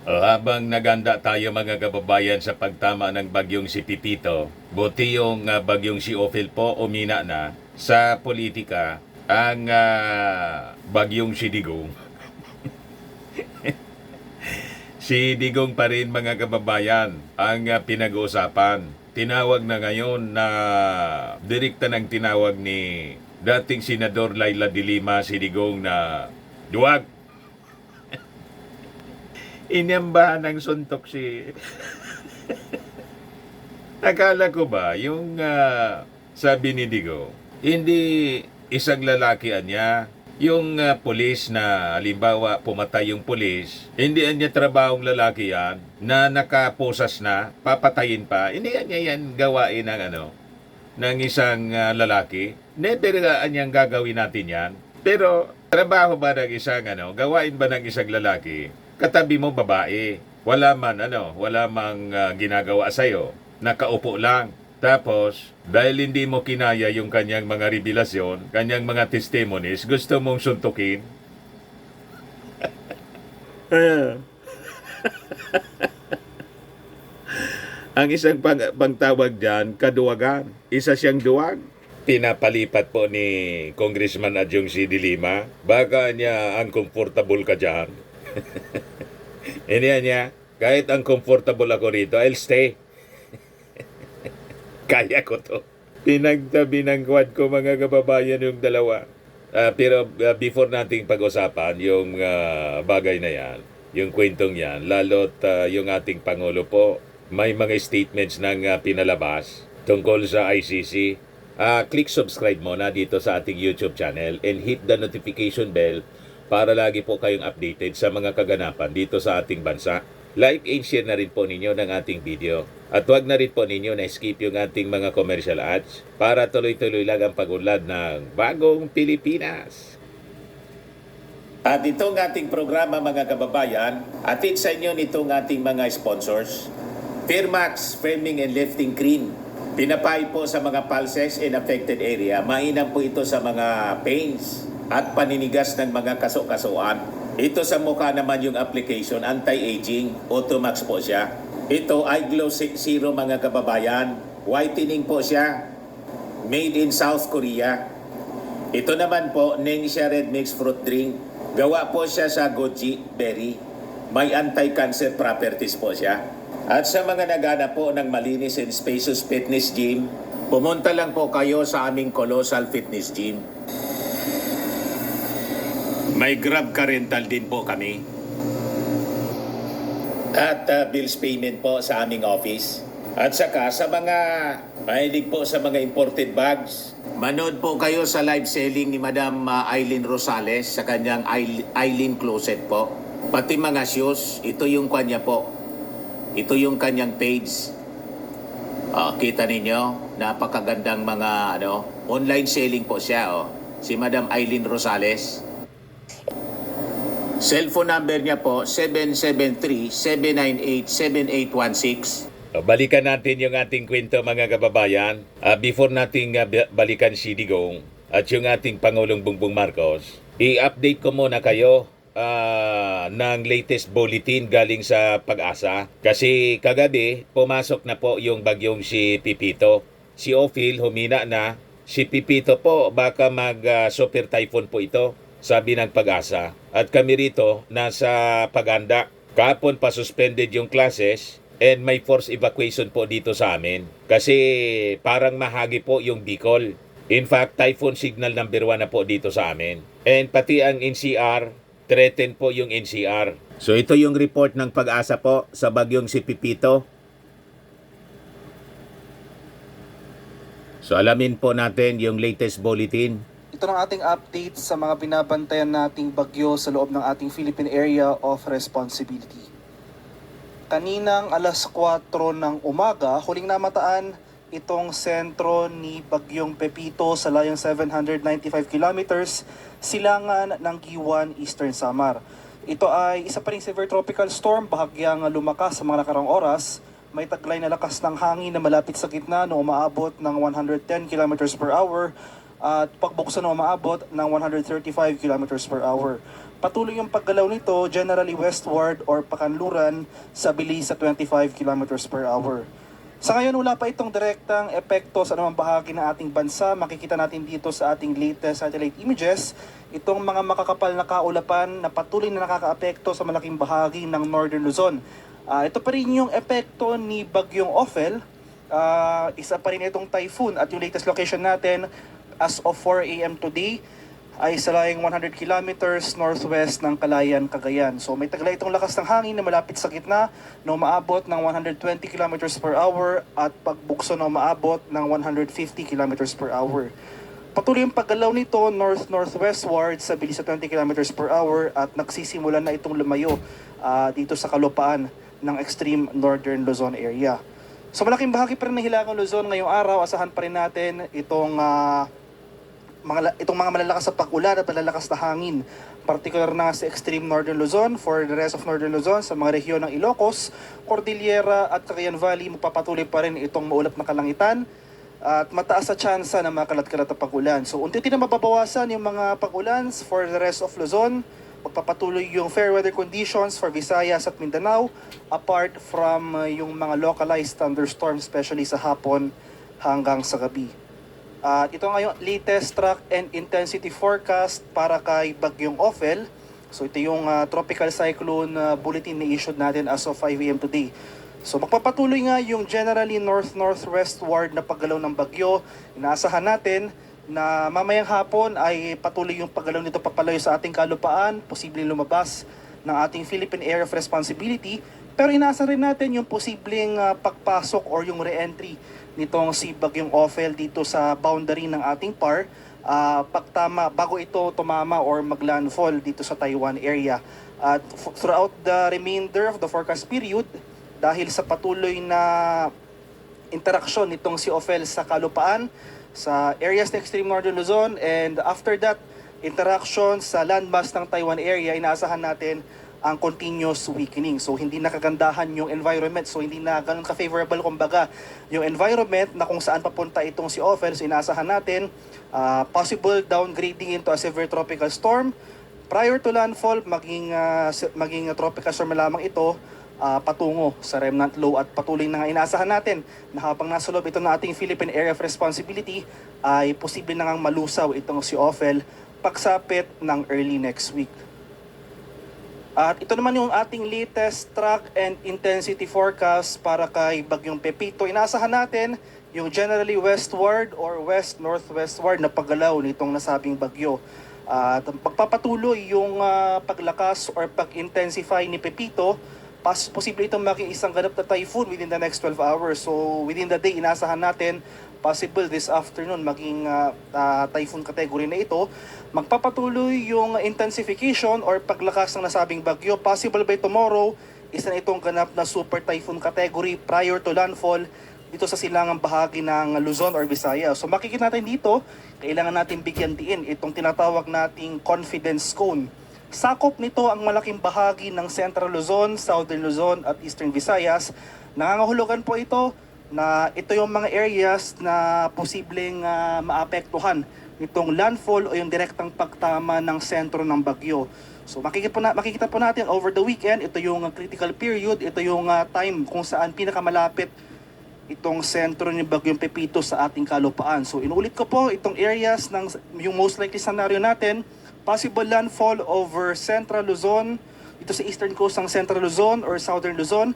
Habang naganda tayo mga kababayan sa pagtama ng bagyong si Pipito, buti yung bagyong si Ophel po umina na sa politika ang bagyong si Digong. Si Digong pa rin mga kababayan ang pinag-uusapan. Tinawag na ngayon na direkta ng tinawag ni dating Senador Laila de Lima si Digong na duwag. Inyambahan ng suntok si... Akala ko ba yung sabi ni Digong, hindi isang lalaki niya, yung pulis na halimbawa pumatay yung pulis, hindi niya trabahong lalaki yan na nakaposas na, papatayin pa. Hindi niya yan gawain ng isang lalaki. Never niyang gagawin natin yan. Pero trabaho ba ng isang gawain ba ng isang lalaki? Katabi mo babae. Wala mang ginagawa sa'yo. Nakaupo lang. Tapos, dahil hindi mo kinaya yung kanyang mga revelasyon, kanyang mga testimonies, gusto mong suntukin? Ang isang pangtawag dyan, kaduwagan. Isa siyang duwag. Pinapalipat po ni Congressman Adjong C. De Lima. Baka niya uncomfortable ka dyan. Hindi niya, kahit uncomfortable ako rito, I'll stay. Kaya ko to. Pinagtabi ng quad ko mga kababayan yung dalawa. Pero before nating pag-usapan yung bagay na yan, yung kwentong yan, lalo't yung ating Pangulo po, may mga statements ng pinalabas tungkol sa ICC. Click subscribe muna dito sa ating YouTube channel and hit the notification bell para lagi po kayong updated sa mga kaganapan dito sa ating bansa. Like and share na rin po ninyo ng ating video. At huwag na rin po ninyo na skip yung ating mga commercial ads para tuloy-tuloy lang ang pag-unlad ng bagong Pilipinas. At itong ating programa mga kababayan, atid sa inyo nitong ating mga sponsors. Firmax Firming and Lifting Cream. Pinapay po sa mga pulses in affected area. Mainam po ito sa mga pains at paninigas ng mga kaso-kasuan. Ito sa mukha naman yung application, anti-aging, Automax po siya. Ito ay Glow Zero mga kababayan. Whitening po siya. Made in South Korea. Ito naman po, Ningxia Red Mix Fruit Drink. Gawa po siya sa goji berry. May anti-cancer properties po siya. At sa mga nagana po ng malinis and spacious fitness gym, pumunta lang po kayo sa aming Colossal Fitness Gym. May Grab car rental din po kami. At bills payment po sa aming office. At saka sa mga mahilig po sa mga imported bags, manood po kayo sa live selling ni Madam Eileen Rosales sa kanyang Eileen Closet po. Pati mga shoes, ito yung kanya po. Ito yung kanyang page. Kita ninyo, napakagandang mga online selling po siya. Si Madam Eileen Rosales. Cellphone number niya po, 773-798-7816. Balikan natin yung ating kwento mga kababayan. Before nating balikan si Digong at yung ating Pangulong Bongbong Marcos, i-update ko muna kayo ng latest bulletin galing sa Pag-asa. Kasi kagabi, pumasok na po yung bagyong si Pipito. Si Ophel humina na. Si Pipito po, baka mag-super typhoon po ito, sabi ng Pag-asa. At kami rito, nasa paganda. Kahapon pa suspended yung classes and may forced evacuation po dito sa amin. Kasi parang mahagi po yung Bicol. In fact, typhoon signal number 1 na po dito sa amin. And pati ang NCR, threatened po yung NCR. So ito yung report ng Pag-asa po sa bagyong si Pipito. So alamin po natin yung latest bulletin. Ito ang ating update sa mga binabantayan nating bagyo sa loob ng ating Philippine Area of Responsibility. Kaninang alas 4 ng umaga, huling namataan itong sentro ni Bagyong Pepito sa layong 795 kilometers silangan ng Giwan, Eastern Samar. Ito ay isa pa ring severe tropical storm, bahagyang lumakas sa mga nakarang oras. May taglay na lakas ng hangin na malapit sa gitna na umaabot ng 110 kilometers per hour at pagbuksan na umaabot ng 135 kilometers per hour. Patuloy yung paggalaw nito generally westward or pakanluran sa bilis sa 25 kilometers per hour. Sa ngayon, wala pa itong direktang epekto sa anumang bahagi ng ating bansa. Makikita natin dito sa ating latest satellite images, itong mga makakapal na kaulapan na patuloy na nakakaapekto sa malaking bahagi ng Northern Luzon. Ito pa rin yung epekto ni Bagyong Ophel. Isa pa rin itong typhoon at yung latest location natin as of 4 a.m. today ay sa layong 100 kilometers northwest ng Calayan, Cagayan. So may taglay itong lakas ng hangin na malapit sa gitna na umaabot ng 120 kilometers per hour at pagbukso na umaabot ng 150 kilometers per hour. Patuloy yung paggalaw nito north-northwestward sa bilis sa 20 kilometers per hour at nagsisimula na itong lumayo dito sa kalupaan ng extreme northern Luzon area. So malaking bahagi pa rin ng Hilagang Luzon ngayong araw, asahan pa rin natin itong mga malalakas sa pag-ulan at malalakas na hangin. Particular na sa extreme northern Luzon, for the rest of northern Luzon, sa mga rehiyon ng Ilocos, Cordillera at Cagayan Valley, magpapatuloy pa rin itong maulap na kalangitan at mataas sa tsansa na makalat-kalat na pag-ulan. So unti-unti na mababawasan yung mga pag-ulan for the rest of Luzon. Magpapatuloy yung fair weather conditions for Visayas at Mindanao, apart from yung mga localized thunderstorms, especially sa hapon hanggang sa gabi. Ito nga yung latest track and intensity forecast para kay Bagyong Ophel. So ito yung tropical cyclone bulletin na issued natin as of 5 a.m. today. So magpapatuloy nga yung generally north-northwestward na paggalaw ng bagyo. Inaasahan natin na mamayang hapon ay patuloy yung paggalaw nito papalayo sa ating kalupaan, posibleng lumabas ng ating Philippine Area of Responsibility. Pero inaasahan rin natin yung posibleng pagpasok or yung re-entry nitong si Bagyong Ophel dito sa boundary ng ating PAR bago ito tumama or maglandfall dito sa Taiwan area. At throughout the remainder of the forecast period, dahil sa patuloy na interaksyon nitong si Ophel sa kalupaan, sa areas ng extreme northern Luzon, and after that, interaction sa landmass ng Taiwan area, inaasahan natin ang continuous weakening. So hindi nakagandahan yung environment. So hindi na ganun ka-favorable kumbaga yung environment na kung saan papunta itong si Ophel. So inaasahan natin possible downgrading into a severe tropical storm. Prior to landfall, maging tropical storm lamang ito patungo sa remnant low at patuloy na nga inaasahan natin na habang nasa loob ito ng ating Philippine Area of Responsibility ay posible na ngang malusaw itong si Ophel pagsapit ng early next week. At ito naman yung ating latest track and intensity forecast para kay Bagyong Pepito. Inaasahan natin yung generally westward or west-northwestward na paggalaw nitong nasabing bagyo. At pagpapatuloy yung paglakas or pag-intensify ni Pepito, posible itong maging isang ganap na typhoon within the next 12 hours. So within the day, inaasahan natin possible this afternoon maging typhoon category na ito. Magpapatuloy yung intensification or paglakas ng nasabing bagyo. Possible by tomorrow, isa na itong ganap na super typhoon category prior to landfall dito sa silangang bahagi ng Luzon or Visayas. So makikita natin dito, kailangan natin bigyan diin itong tinatawag nating confidence cone. Sakop nito ang malaking bahagi ng Central Luzon, Southern Luzon at Eastern Visayas. Nangangahulugan po ito na ito yung mga areas na posibleng maapektuhan nitong landfall o yung direktang pagtama ng sentro ng bagyo. So makikita po natin over the weekend, ito yung critical period, ito yung time kung saan pinakamalapit itong sentro ng Bagyong Pepito sa ating kalupaan. So inuulit ko po itong areas ng yung most likely scenario natin, possible landfall over Central Luzon, ito sa eastern coast ng Central Luzon or Southern Luzon.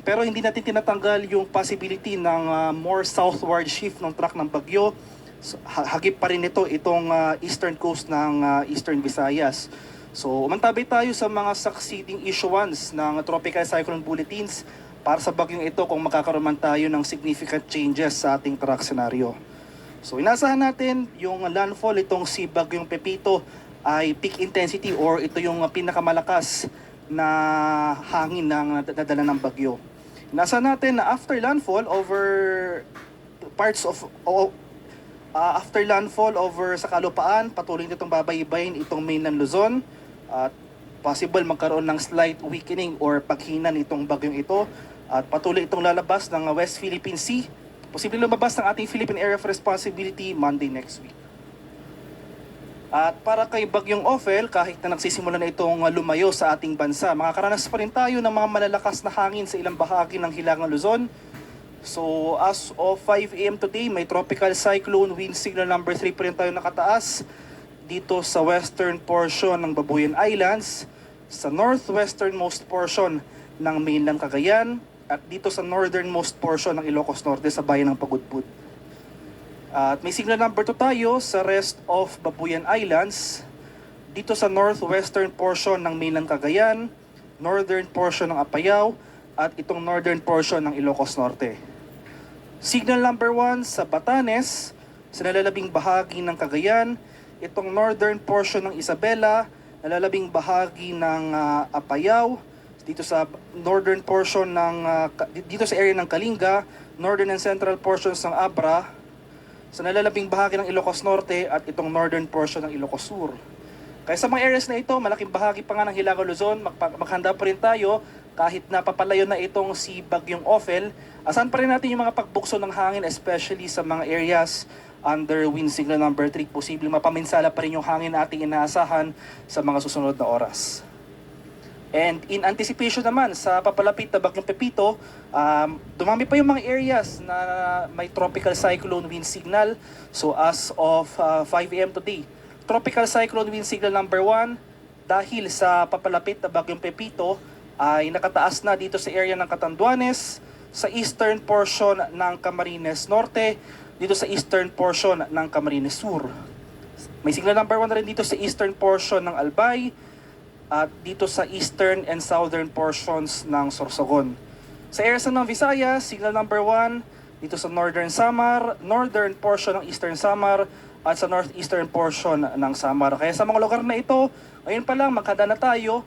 Pero hindi natin tinatanggal yung possibility ng more southward shift ng track ng bagyo. So, hagip pa rin itong eastern coast ng Eastern Visayas. So umantabay tayo sa mga succeeding issuance ng tropical cyclone bulletins para sa bagyong ito kung makakaroon man tayo ng significant changes sa ating track scenario. So inasahan natin yung landfall itong si Bagyong Pepito ay peak intensity or ito yung pinakamalakas na hangin ng dadala ng bagyo. Nasa natin na after landfall over after landfall over sa kalupaan, patuloy nitong babaybayin itong mainland Luzon at possible magkaroon ng slight weakening or paghina nitong bagyong ito at patuloy itong lalabas ng West Philippine Sea. Posibleng lumabas ng ating Philippine Area of Responsibility Monday next week. At para kay Bagyong Ophel, kahit na nagsisimula na itong lumayo sa ating bansa, makakaranas pa rin tayo ng mga malalakas na hangin sa ilang bahagi ng Hilagang Luzon. So as of 5 AM today, may tropical cyclone wind signal number 3 pa rin tayo nakataas dito sa western portion ng Babuyan Islands, sa northwesternmost portion ng mainland Cagayan, at dito sa northernmost portion ng Ilocos Norte sa bayan ng Pagudpud. At may signal number 2 tayo sa rest of Babuyan Islands, dito sa northwestern portion ng mainland Cagayan, northern portion ng Apayao, at itong northern portion ng Ilocos Norte. Signal number 1 sa Batanes, sa nalalabing bahagi ng Cagayan, itong northern portion ng Isabela, nalalabing bahagi ng Apayao, dito sa northern portion dito sa area ng Kalinga, northern and central portions ng Abra, sa nalalabing bahagi ng Ilocos Norte at itong northern portion ng Ilocos Sur. Kaya sa mga areas na ito, malaking bahagi pa nga ng Hilagang Luzon, maghanda pa rin tayo kahit napapalayo na itong si Bagyong Ophel. Asahan pa rin natin yung mga pagbukso ng hangin, especially sa mga areas under wind signal number 3. Posibleng mapaminsala pa rin yung hangin na ating inaasahan sa mga susunod na oras. And in anticipation naman sa papalapit na Bagyong Pepito, dumami pa yung mga areas na may tropical cyclone wind signal. So as of 5 AM today, tropical cyclone wind signal number 1 dahil sa papalapit na Bagyong Pepito ay nakataas na dito sa area ng Catanduanes, sa eastern portion ng Camarines Norte, dito sa eastern portion ng Camarines Sur. May signal number 1 na rin dito sa eastern portion ng Albay, at dito sa eastern and southern portions ng Sorsogon. Sa areas ng Visayas, signal number 1 dito sa northern Samar, northern portion ng eastern Samar, at sa northeastern portion ng Samar. Kaya sa mga lugar na ito, ngayon pa lang magkada na tayo,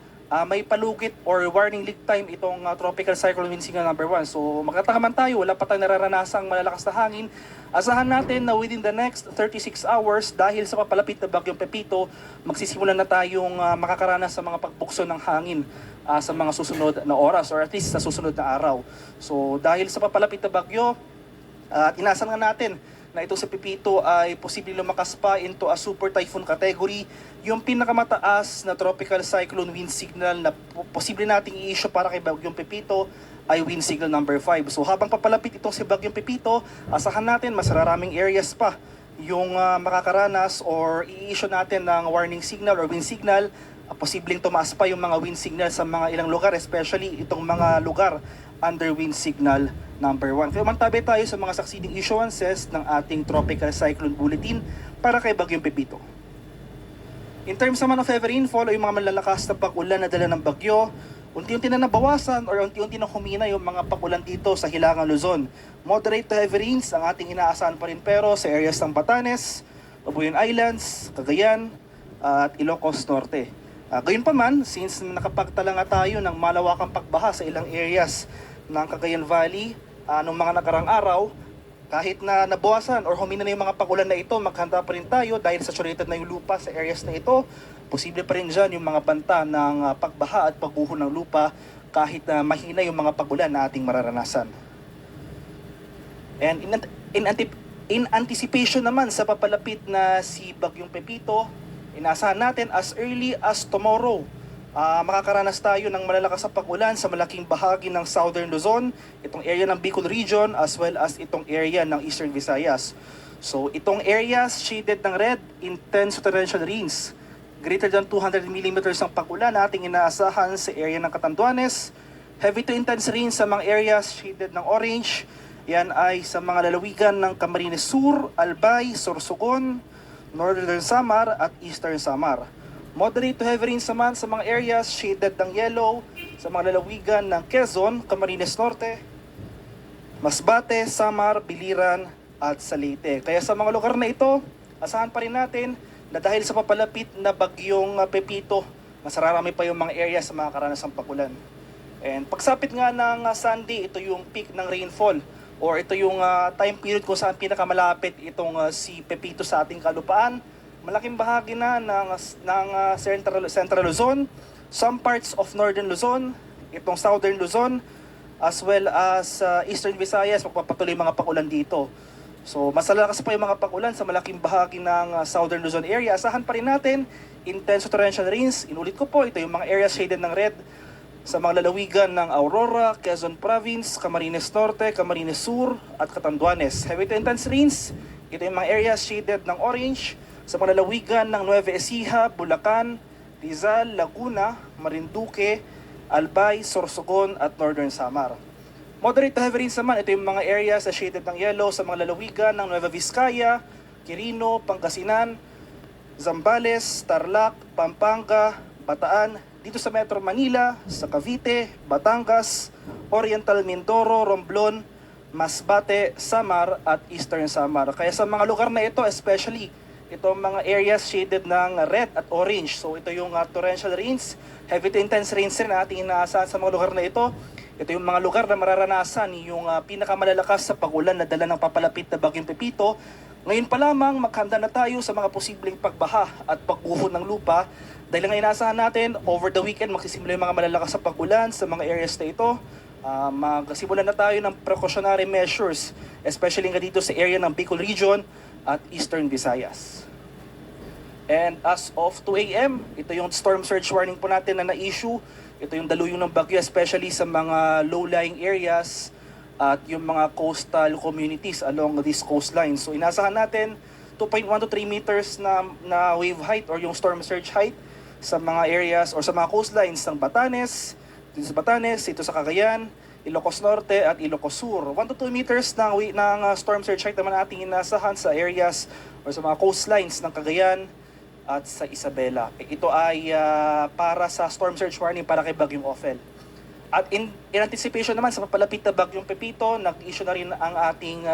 may palugit or warning leak time itong tropical cyclone wind signal number 1. So magtataka man tayo, wala pa tayong nararanasang malalakas na hangin. Asahan natin na within the next 36 hours, dahil sa papalapit na Bagyong Pepito, magsisimulan na tayong makakaranas sa mga pagbukso ng hangin sa mga susunod na oras or at least sa susunod na araw. So dahil sa papalapit na bagyo, at inasan nga natin na itong sa Pepito ay posibleng lumakas pa into a super typhoon category, yung pinakamataas na tropical cyclone wind signal na posible nating i-issue para kay Bagyong Pepito ay wind signal number 5. So habang papalapit itong si Bagyong Pepito, asahan natin mas maraming areas pa yung makakaranas or i-issue natin ng warning signal or wind signal. Posibleng tumaas pa yung mga wind signal sa mga ilang lugar, especially itong mga lugar under wind signal number 1. Kaya mantabi tayo sa mga succeeding issuances ng ating Tropical Cyclone Bulletin para kay Bagyong Pepito. In terms naman of heavy rainfall o yung mga malalakas na pag-ulan na dala ng bagyo, unti-unti na nabawasan or unti-unti na humina yung mga pag-ulan dito sa Hilagang Luzon. Moderate to heavy rains ang ating inaasahan pa rin pero sa areas ng Batanes, Babuyan Islands, Cagayan at Ilocos Norte. Gayon pa man, since nakapagtala nga tayo ng malawakang pagbaha sa ilang areas ng Cagayan Valley noong mga nakarang araw, kahit na nabawasan or humina na yung mga pag-ulan na ito, maghanda pa rin tayo dahil saturated na yung lupa sa areas na ito. Posible pa rin dyan yung mga banta ng pagbaha at pagguho ng lupa kahit na mahina yung mga pag-ulan na ating mararanasan. And in anticipation naman sa papalapit na si Bagyong Pepito, inaasahan natin as early as tomorrow, makakaranas tayo ng malalakas na pag-ulan sa malaking bahagi ng Southern Luzon, itong area ng Bicol Region as well as itong area ng Eastern Visayas. So itong areas shaded ng red, intense torrential rains. Greater than 200 mm ang pag-ulan na ating inaasahan sa area ng Catanduanes. Heavy to intense rains sa mga areas shaded ng orange. Yan ay sa mga lalawigan ng Camarines Sur, Albay, Sorsogon, Northern Samar at Eastern Samar. Moderate to heavy rains naman sa mga areas shaded ng yellow sa mga lalawigan ng Quezon, Camarines Norte, Masbate, Samar, Biliran at Salete. Kaya sa mga lugar na ito, asahan pa rin natin na dahil sa papalapit na Bagyong Pepito, mas rarami pa yung mga areas sa mga karanasang pag-ulan. And pagsapit nga ng Sunday, ito yung peak ng rainfall or ito yung time period kung saan pinakamalapit itong si Pepito sa ating kalupaan. Malaking bahagi na ng Central Luzon, some parts of Northern Luzon, itong Southern Luzon, as well as Eastern Visayas, magpapatuloy mga pag-ulan dito. So mas lalakas pa yung mga pag-ulan sa malaking bahagi ng Southern Luzon area. Asahan pa rin natin intense torrential rains. Inulit ko po, ito yung mga areas shaded ng red sa mga lalawigan ng Aurora, Quezon Province, Camarines Norte, Camarines Sur at Catanduanes. Heavy to intense rains, ito yung mga areas shaded ng orange sa mga lalawigan ng Nueva Ecija, Bulacan, Rizal, Laguna, Marinduque, Albay, Sorsogon at Northern Samar. Moderate to heavy rains naman, ito yung mga areas na shaded ng yellow sa mga lalawigan ng Nueva Vizcaya, Quirino, Pangasinan, Zambales, Tarlac, Pampanga, Bataan, dito sa Metro Manila, sa Cavite, Batangas, Oriental Mindoro, Romblon, Masbate, Samar at Eastern Samar. Kaya sa mga lugar na ito, especially itong mga areas shaded ng red at orange. So ito yung torrential rains, heavy to intense rains rin ating inaasahan sa mga lugar na ito. Ito yung mga lugar na mararanasan yung pinakamalalakas sa pag-ulan na dala ng papalapit na bagyong Pepito. Ngayon pa lamang maghanda na tayo sa mga posibleng pagbaha at pagguho ng lupa dahil nga inaasahan natin over the weekend magsisimula yung mga malalakas sa pag-ulan sa mga areas na ito. Magsimulan na tayo ng precautionary measures, especially nga dito sa area ng Bicol Region at Eastern Visayas. And as of 2 a.m., ito yung storm surge warning po natin na na-issue. Ito yung daluyong ng bagyo, especially sa mga low-lying areas at yung mga coastal communities along this coastline. So inasahan natin 2.1 to 3 meters na wave height or yung storm surge height sa mga areas or sa mga coastlines ng Batanes, dito sa Cagayan, Ilocos Norte at Ilocos Sur. 1 to 2 meters ng storm surge height naman ating inasahan sa areas or sa mga coastlines ng Cagayan at sa Isabela. Ito ay para sa storm surge warning para kay Bagyong Ophel. At in anticipation naman sa papalapit na Bagyong Pepito, nag-issue na rin ang ating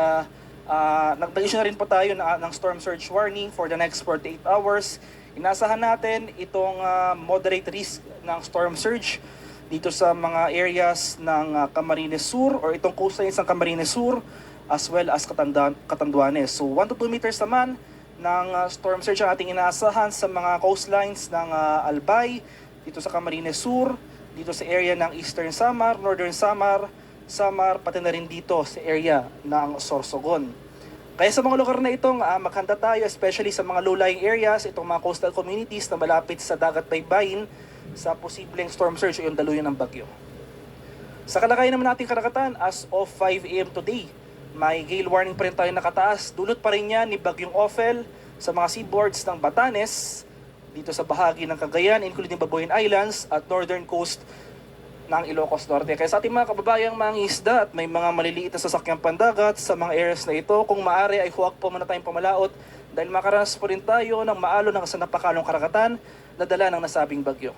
nag-issue na rin po tayo ng storm surge warning for the next 48 hours. Inasahan natin itong moderate risk ng storm surge dito sa mga areas ng Camarines Sur or itong coastlines ng Camarines Sur as well as Catanduanes. So 1 to 2 meters naman ng storm surge ang ating inaasahan sa mga coastlines ng Albay, dito sa Camarines Sur, dito sa area ng Eastern Samar, Northern Samar, pati na rin dito sa area ng Sorsogon. Kaya sa mga lugar na itong maghanda tayo, especially sa mga low-lying areas, itong mga coastal communities na malapit sa dagat baybayin sa posibleng storm surge o yung daluyan ng bagyo. Sa kalagayan naman nating karagatan, as of 5 a.m. today, may gale warning pa rin tayo nakataas. Dulot pa rin yan ni Bagyong Ophel sa mga seaboards ng Batanes, dito sa bahagi ng Cagayan, including Babuyan Islands at northern coast ng Ilocos Norte. Kaya sa ating mga kababayang mangingisda at may mga maliliit na sasakyang pandagat sa mga areas na ito, kung maaari ay huwag po muna tayong pamalaot dahil makaranas po rin tayo ng maalon ng sa napakalong karagatan na dala ng nasabing bagyo.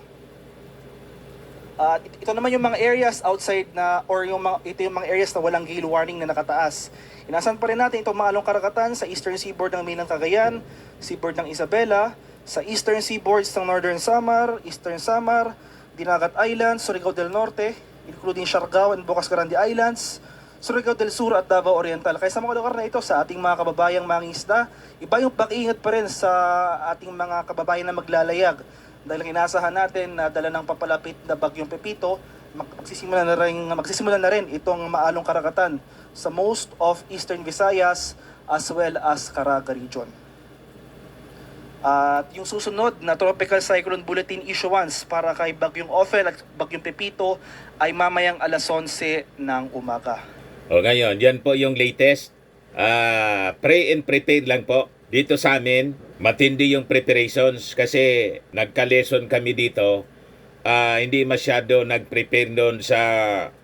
Ito naman yung mga areas outside na or ito yung mga areas na walang gale warning na nakataas. Inasan pa rin natin itong maalong karagatan sa eastern seaboard ng Milang Cagayan, seaboard ng Isabela, sa eastern seaboards ng Northern Samar, Eastern Samar, Dinagat Islands, Surigao del Norte, including Siargao and Bocas Grande Islands, Surigao del Sur at Davao Oriental. Kaya sa mga lugar na ito, sa ating mga kababayang mangingisda, iba yung pag-iingat pa rin sa ating mga kababayan na maglalayag. Dahil ang inaasahan natin na dala ng papalapit na Bagyong Pepito, magsisimula na rin itong maalong karagatan sa most of Eastern Visayas as well as Caraga Region. At yung susunod na Tropical Cyclone Bulletin issuance para kay Bagyong Ophel at Bagyong Pepito ay mamayang alas 11 ng umaga. O ngayon, yan po yung latest. Pray and prepared lang po. Dito sa amin, matindi yung preparations kasi nagka-lesson kami dito. Hindi masyado nag-prepare doon sa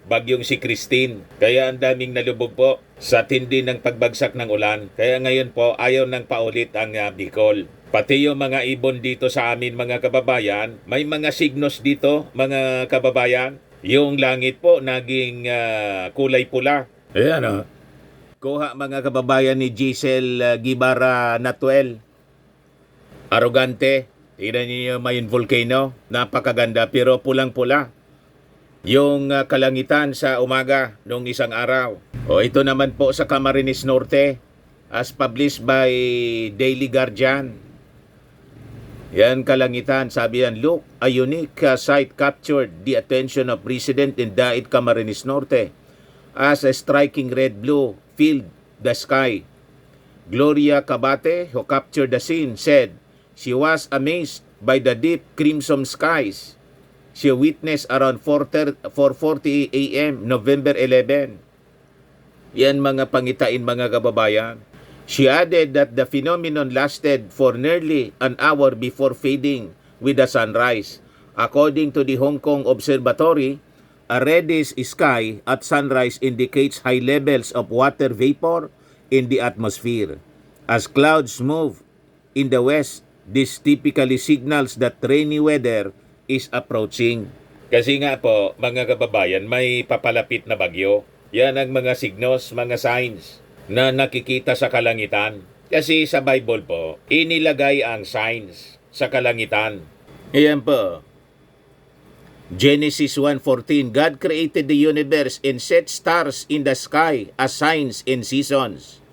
bagyong si Christine. Kaya ang daming nalubog po sa tindi ng pagbagsak ng ulan. Kaya ngayon po, ayaw nang paulit ang Bicol. Pati yung mga ibon dito sa amin, mga kababayan, may mga signos dito, mga kababayan. Yung langit po naging kulay pula. Ayan o. Kuha mga kababayan ni Giselle Gibara Natuel. Arrogante. Tingnan niyo may volcano. Napakaganda pero pulang-pula. Yung kalangitan sa umaga nung isang araw. O ito naman po sa Camarines Norte as published by Daily Guardian. Yan kalangitan. Sabi yan, look, a unique sight captured the attention of resident in Dait, Camarines Norte as a striking red-blue filled the sky. Gloria Cabate, who captured the scene, said she was amazed by the deep crimson skies she witnessed around 4:40 a.m. November 11. Yan mga pangitain mga kababayan. She added that the phenomenon lasted for nearly an hour before fading with the sunrise. According to the Hong Kong Observatory, a reddish sky at sunrise indicates high levels of water vapor in the atmosphere. As clouds move in the west, this typically signals that rainy weather is approaching. Kasi nga po, mga kababayan, may papalapit na bagyo. Yan ang mga signos, mga signs na nakikita sa kalangitan. Kasi sa Bible po, inilagay ang signs sa kalangitan. Ayan po. Genesis 1:14, God created the universe and set stars in the sky as signs and seasons.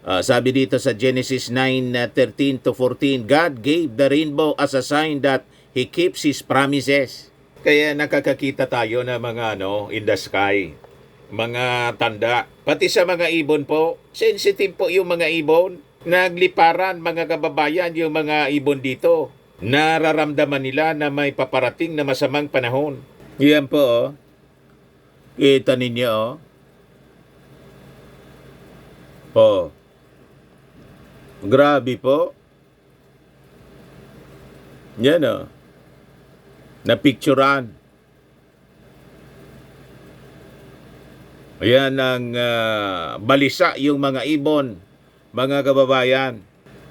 Sabi dito sa Genesis 9:13 to 14, God gave the rainbow as a sign that He keeps His promises. Kaya nakakakita tayo ng mga in the sky, mga tanda. Pati sa mga ibon po, sensitive po yung mga ibon. Nagliparan mga kababayan yung mga ibon dito. Nararamdaman nila na may paparating na masamang panahon. Yan po, oh. Kita ninyo, oh. Oh. Grabe po. Yan, oh. Napicturan. Ayan ang balisa yung mga ibon, mga kababayan.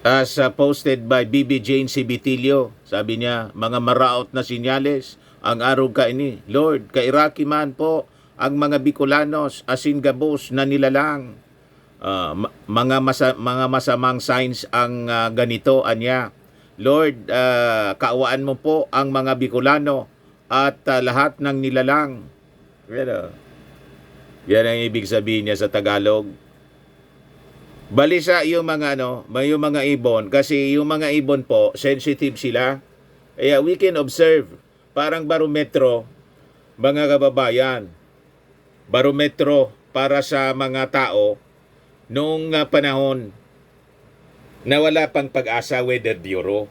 As posted by BB Jane Cibitilio, sabi niya, mga maraot na sinyales ang araw kaini. Lord, kairaki man po ang mga Bicolanos, asin gabos na nilalang. Mga masamang signs ang ganito, anya. Lord, kaawaan mo po ang mga Bicolano at lahat ng nilalang. Yan ang ibig sabihin niya sa Tagalog. Balisa yung mga yung mga ibon kasi yung mga ibon po sensitive sila. Kaya we can observe parang barometro mga kababayan. Barometro para sa mga tao noong panahon na wala pang Pag-asa Weather Bureau.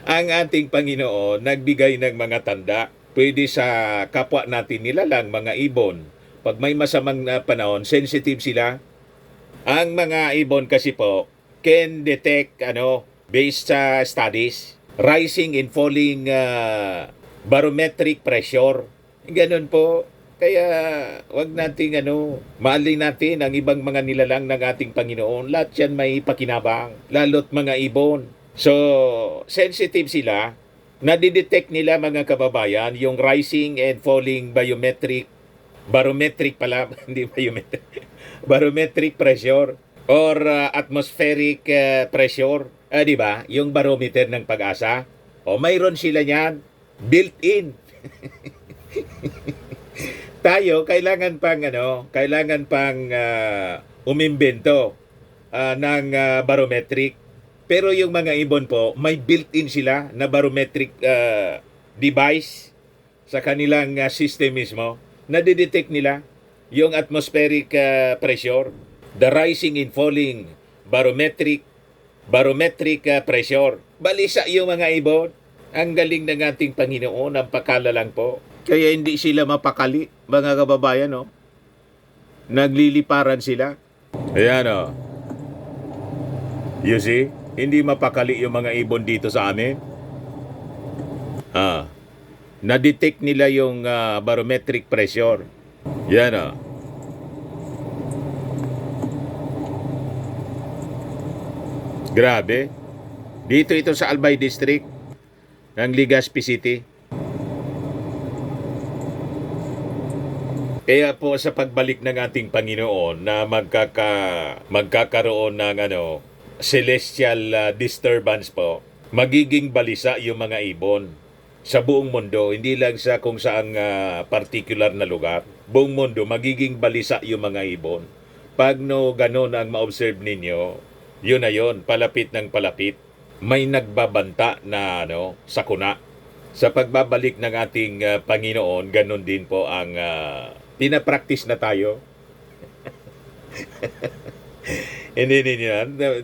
Ang ating Panginoon nagbigay ng mga tanda. Pwede sa kapwa natin nilalang mga ibon. Pag may masamang panahon, sensitive sila. Ang mga ibon kasi po can detect based sa studies, rising and falling barometric pressure. Ganun po. Kaya wag nating mahalin natin ang ibang mga nilalang ng ating Panginoon. Lahat yan may pakinabang, lalo't mga ibon. So, sensitive sila. Nadidetect nila mga kababayan yung rising and falling barometric pala, hindi barometric pressure or atmospheric pressure. Di ba? Yung barometer ng Pag-asa. O mayroon sila niyan built-in. Tayo kailangan pang umimbento ng barometric. Pero yung mga ibon po, may built-in sila na barometric device sa kanilang system mismo. Nadidetect nila yung atmospheric pressure, the rising and falling barometric pressure. Balisa yung mga ibon. Ang galing ng ating Panginoon, ang pakala lang po. Kaya hindi sila mapakali, mga kababayan, Nagliliparan sila. Ayan, You see? Hindi mapakali yung mga ibon dito sa amin. Na-detect nila yung barometric pressure. Yan, Grabe. Dito ito sa Albay District ng Legazpi City. Kaya po sa pagbalik ng ating Panginoon na magkakaroon ng celestial disturbance po, magiging balisa yung mga ibon sa buong mundo, hindi lang sa kung saang particular na lugar. Buong mundo, magiging balisa yung mga ibon. Pag ganon ang ma-observe ninyo, yun na yun, palapit ng palapit. May nagbabanta na sakuna. Sa pagbabalik ng ating Panginoon, ganon din po ang pinapractice na tayo. Hindi ninyo,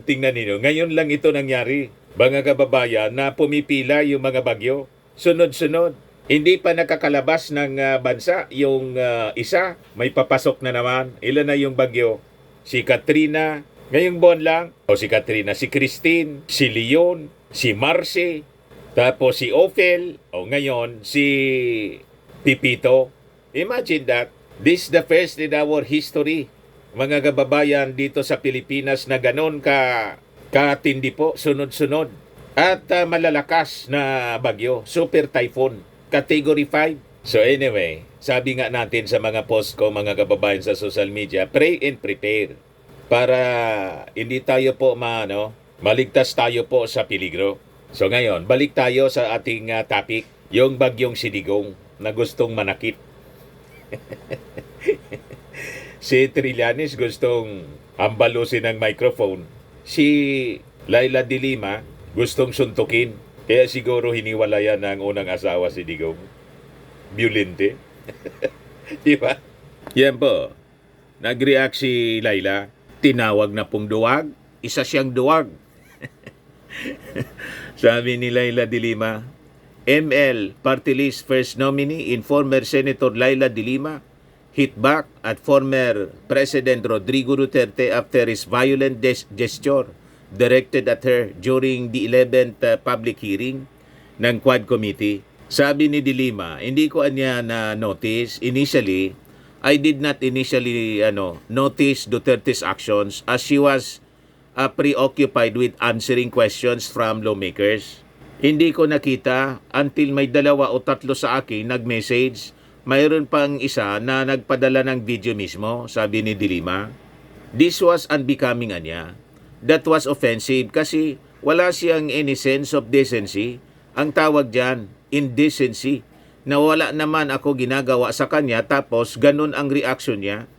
tingnan ninyo, ngayon lang ito nangyari, mga kababayan, na pumipila yung mga bagyo. Sunod-sunod. Hindi pa nakakalabas ng bansa yung isa, may papasok na naman. Ilan na yung bagyo? Si Katrina, ngayong buwan lang. O si Katrina, si Christine, si Leon, si Marcy, tapos si Ophel, o ngayon si Pipito. Imagine that. This is the first in our history, mga kababayan, dito sa Pilipinas na ganon katindi po, sunod-sunod. At malalakas na bagyo, super typhoon, category 5. So anyway, sabi nga natin sa mga post ko, mga kababayan sa social media, pray and prepare para hindi tayo po maligtas tayo po sa peligro. So ngayon, balik tayo sa ating topic, yung bagyong Sidigong na gustong manakit. Si Trillanes gustong ambalusin ng microphone. Si Laila de Lima gustong suntukin. Kaya siguro hiniwalayan ng unang asawa si Digong. Violente. Di ba? Yan po. Nag-react si Laila. Tinawag na pong duwag. Isa siyang duwag. Sabi ni Laila de Lima, ML Party List First Nominee in former Senator Laila de Lima hit back at former President Rodrigo Duterte after his violent gesture directed at her during the 11th public hearing ng Quad Committee. Sabi ni De Lima, hindi ko anya na notice initially. I did not initially notice Duterte's actions as she was preoccupied with answering questions from lawmakers. Hindi ko nakita until may 2 o 3 sa akin nag-message. Mayroon pang isa na nagpadala ng video mismo, sabi ni De Lima. This was unbecoming niya. That was offensive kasi wala siyang any sense of decency. Ang tawag dyan, indecency. Na wala naman ako ginagawa sa kanya tapos ganun ang reaction niya.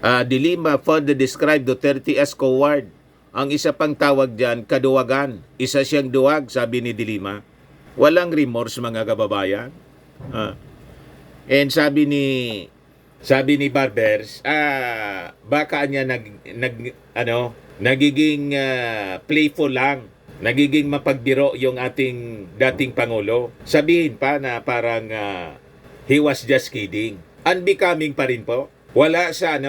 De Lima further described Duterte as coward. Ang isa pang tawag dyan, kaduwagan. Isa siyang duwag, sabi ni De Lima. Walang remorse, mga kababayan. And sabi ni Barbers, baka niya nagiging playful lang. Nagiging mapagbiro yung ating dating Pangulo. Sabihin pa na parang he was just kidding. Unbecoming pa rin po. Wala sa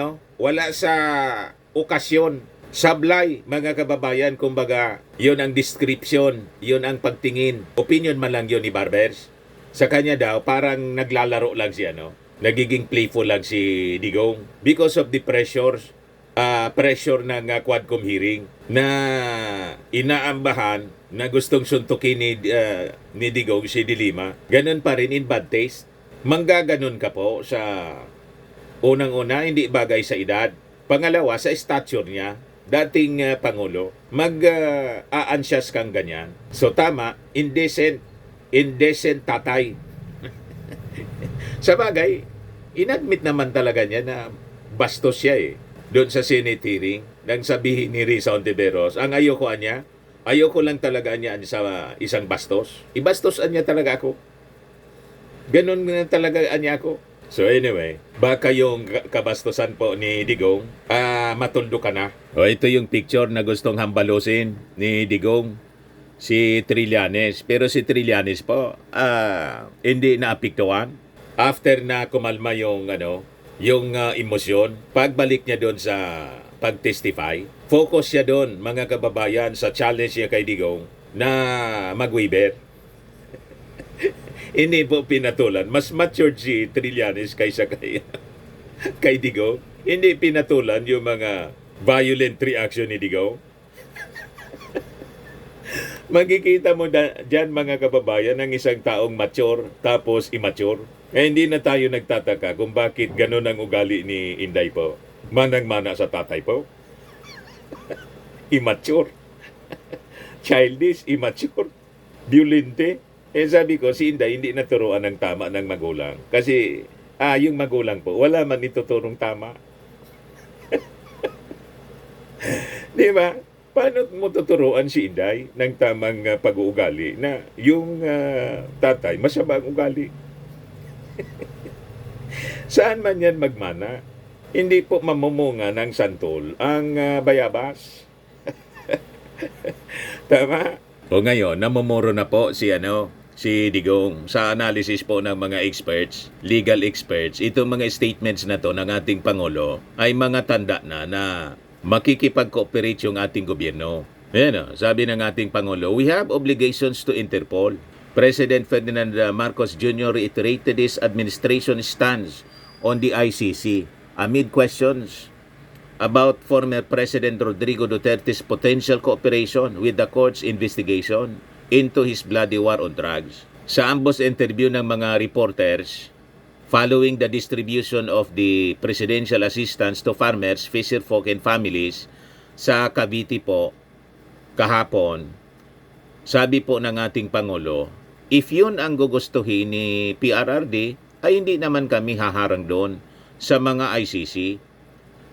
okasyon. Sablay, mga kababayan, kumbaga, yun ang description, yun ang pagtingin. Opinion man lang yun ni Barbers. Sa kanya daw, parang naglalaro lang siya, nagiging playful lang si Digong because of the pressure ng Quadcom hearing na inaambahan na gustong suntukin ni Digong si De Lima. Ganun pa rin in bad taste. Manggaganon ka po sa unang-una, hindi bagay sa edad. Pangalawa, sa stature niya, dating Pangulo, mag-aansyas kang ganyan. So tama, indecent tatay. Sa bagay, inadmit naman talaga niya na bastos siya doon sa Senate hearing, nang sabihin ni Risa Ontiveros, ang ayoko lang talaga niya sa isang bastos. Ibastosan niya talaga ako. Ganun na talaga niya ako. So anyway, baka yung kabastosan po ni Digong, matundo ka na. O ito yung picture na gustong hambalusin ni Digong, si Trillanes. Pero si Trillanes po, hindi naapektuhan. After na kumalma yung emosyon, pagbalik niya doon sa pag-testify, focus siya doon, mga kababayan, sa challenge niya kay Digong na mag-waiver. Hindi po pinatulan. Mas matured si Trillanes kaysa kay Digong. Hindi pinatulan yung mga violent reaction ni Digong. Magkikita mo dyan, mga kababayan, ng isang taong mature tapos immature. Hindi na tayo nagtataka kung bakit ganun ang ugali ni Inday po. Manang-mana sa tatay po. Immature. Childish, immature. Violente. Sabi ko, si Inday hindi naturuan ng tama ng magulang. Kasi, yung magulang po, wala man ituturong tama. Di ba? Paano mo tuturuan si Inday ng tamang pag-uugali na yung tatay, masama ang ugali? Saan man yan magmana? Hindi po mamumunga ng santol ang bayabas. Tama? O ngayon, namumuro na po si Digong sa analysis po ng mga experts, legal experts. Itong mga statements na to ng ating Pangulo ay mga tanda na makikipag-cooperate yung ating gobyerno. Ayan, sabi ng ating Pangulo, we have obligations to Interpol. President Ferdinand Marcos Jr. reiterated his administration stance on the ICC amid questions about former President Rodrigo Duterte's potential cooperation with the court's investigation into his bloody war on drugs. Sa ambos interview ng mga reporters, following the distribution of the presidential assistance to farmers, fisherfolk, and families sa Cavite po kahapon, sabi po ng ating Pangulo, if yun ang gugustuhin ni PRRD, ay hindi naman kami haharang doon sa mga ICC.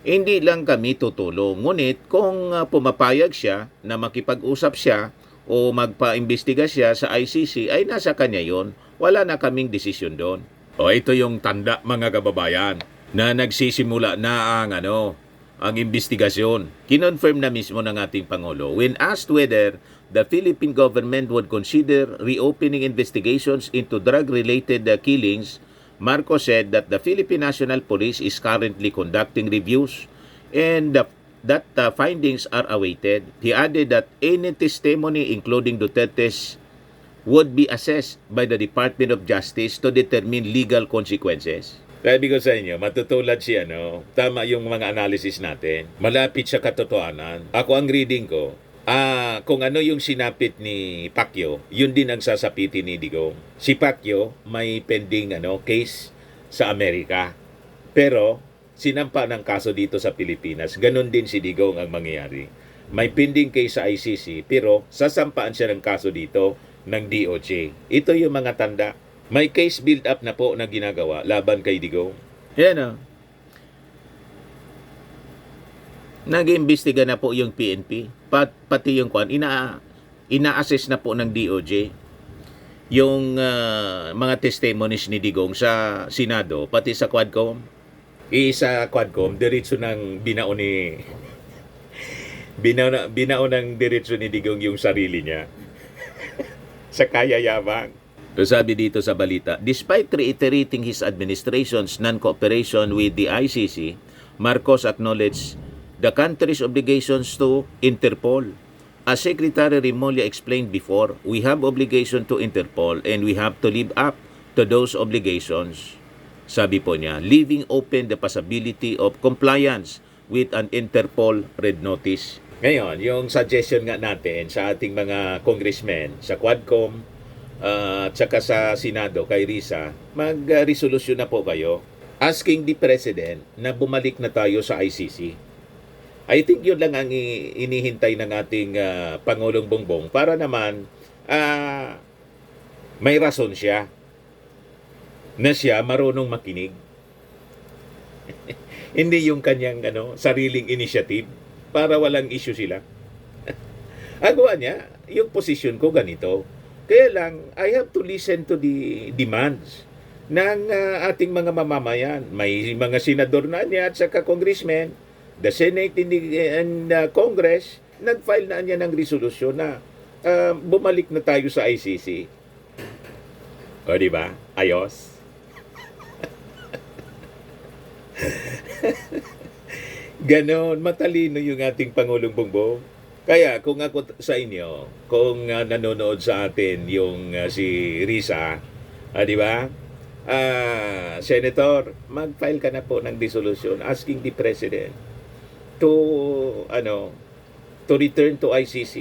Hindi lang kami tutulong. Ngunit kung pumapayag siya na makipag-usap siya o magpa-imbestiga siya sa ICC, ay nasa kanya yon. Wala na kaming desisyon doon. O ito yung tanda mga kababayan na nagsisimula na ang investigasyon. Kinonfirm na mismo ng ating Pangulo. When asked whether the Philippine government would consider reopening investigations into drug-related killings, Marcos said that the Philippine National Police is currently conducting reviews and that findings are awaited. He added that any testimony, including Duterte's, would be assessed by the Department of Justice to determine legal consequences. Sabi ko sa inyo, matutulad siya, tama yung mga analysis natin. Malapit sa katotohanan. Ako ang reading ko, kung ano yung sinapit ni Pacquiao, yun din ang sasapitin ni Digong. Si Pacquiao may pending case sa Amerika. Pero sinampa ng kaso dito sa Pilipinas. Ganon din si Digong ang mangyayari. May pending case sa ICC pero sasampaan siya ng kaso dito ng DOJ. Ito yung mga tanda. May case build up na po na ginagawa laban kay Digong. Yan nag-iimbestiga na po yung PNP, pati yung ina-assess na po ng DOJ yung mga testimonies ni Digong sa Senado, pati sa Quadcom. Sa Quadcom, diretso ng binaon ng diretso ni Digong yung sarili niya. Sa kayayabang. So sabi dito sa balita, despite reiterating his administration's non-cooperation with the ICC, Marcos acknowledged the country's obligations to Interpol. As Secretary Remulla explained before, we have obligation to Interpol and we have to live up to those obligations. Sabi po niya, leaving open the possibility of compliance with an Interpol red notice. Ngayon, yung suggestion nga natin sa ating mga congressmen sa Quadcom at saka sa Senado kay Risa, mag-resolusyon na po kayo asking the President na bumalik na tayo sa ICC. I think yun lang ang inihintay ng ating Pangulong Bongbong para naman may rason siya na siya marunong makinig. Hindi yung kanyang sariling initiative para walang issue sila. Agawa niya, yung position ko ganito. Kaya lang, I have to listen to the demands ng ating mga mamamayan. May mga senador na niya at saka congressmen. The Senate and Congress, nag-file na niya ng resolusyon na bumalik na tayo sa ICC. O, di ba? Ayos. Ganon, matalino yung ating Pangulong Bongbong. Kaya kung ako sa inyo, kung nanonood sa atin yung si Risa, di ba? Senator, mag-file ka na po ng resolution asking the President to return to ICC.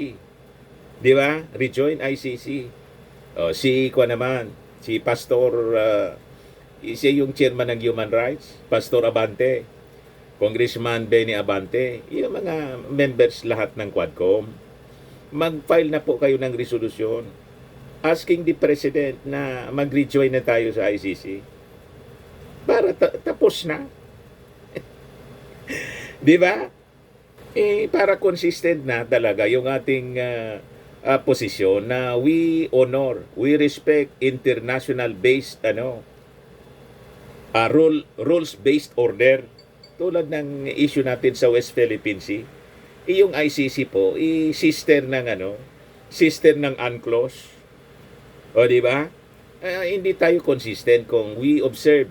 Di ba? Rejoin ICC. Si Pastor siya yung chairman ng Human Rights, Pastor Abante, Congressman Benny Abante, yung mga members lahat ng Quadcom. Mag-file na po kayo ng resolution asking the President na mag-rejoin na tayo sa ICC para tapos na. Di ba? Para consistent na talaga yung ating posisyon na we honor, we respect international-based rules-based order. tulad ng issue natin sa West Philippine Sea, yung ICC po, sister ng UNCLOS. O di ba? Hindi tayo consistent kung we observe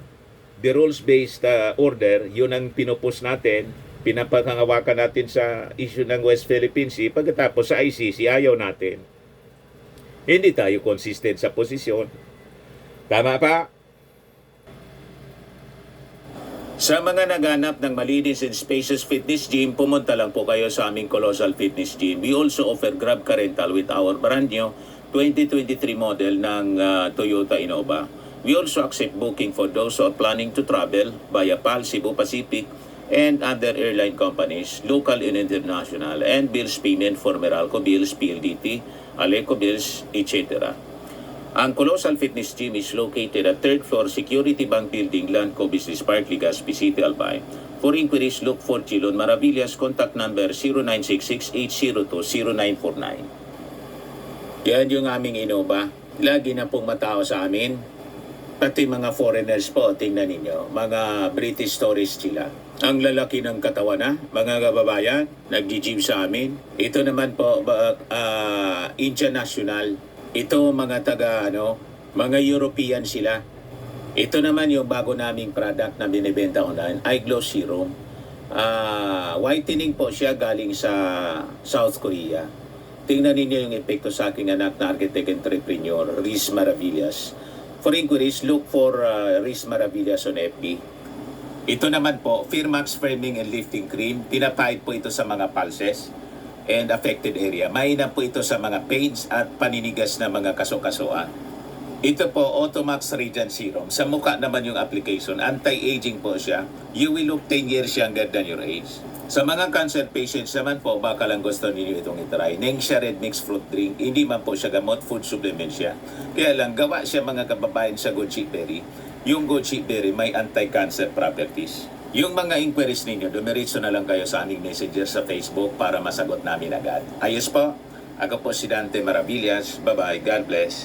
the rules-based order, yun ang pinupus natin, pinapangawakan natin sa issue ng West Philippine Sea, pagkatapos sa ICC, ayaw natin. Hindi tayo consistent sa posisyon. Tama pa? Sa mga naghanap ng malinis and spacious fitness gym, pumunta lang po kayo sa aming Colossal Fitness Gym. We also offer Grab Car Rental with our brand new 2023 model ng Toyota Innova. We also accept booking for those who are planning to travel via PAL, Cebu Pacific, and other airline companies, local and international, and bills payment for Meralco Bills, PLDT, Aleco Bills, etc. Ang Colossal Fitness Gym is located at 3rd floor Security Bank Building, Landco Business Park, Legazpi City, Albay. For inquiries, look for Chilon Maravillas. Contact number 0966-802-0949. Yan yung aming Innova. Lagi na pong matao sa amin. Pati mga foreigners po, tingnan ninyo. Mga British tourists sila. Ang lalaki ng katawan na, mga kababayan, nag-gym sa amin. Ito naman po, Indian National. Ito mga mga European sila. Ito naman yung bago naming product na binibenta online, Eye Glow Serum. Whitening po siya galing sa South Korea. Tingnan ninyo yung epekto sa aking anak na architect entrepreneur, Riz Maravillas. For inquiries, look for Riz Maravillas on FB. Ito naman po, Firmax Framing and Lifting Cream. Pinapahid po ito sa mga pulses and affected area. Mainam po ito sa mga pains at paninigas na mga kaso-kasuan. Ito po, Automax Radiant Serum. Sa mukha naman yung application. Anti-aging po siya. You will look 10 years younger than your age. Sa mga cancer patients naman po, baka lang gusto ninyo itong itry. Nengxia Red Mix Fruit Drink. Hindi man po siya gamot, food supplement siya. Kaya lang, gawa siya mga kababayan sa goji berry. Yung goji berry may anti-cancer properties. Yung mga inquiries ninyo, dumiritso na lang kayo sa aming messenger sa Facebook para masagot namin agad. Ayos po. Ako po si Dante Maravillas. Bye-bye. God bless.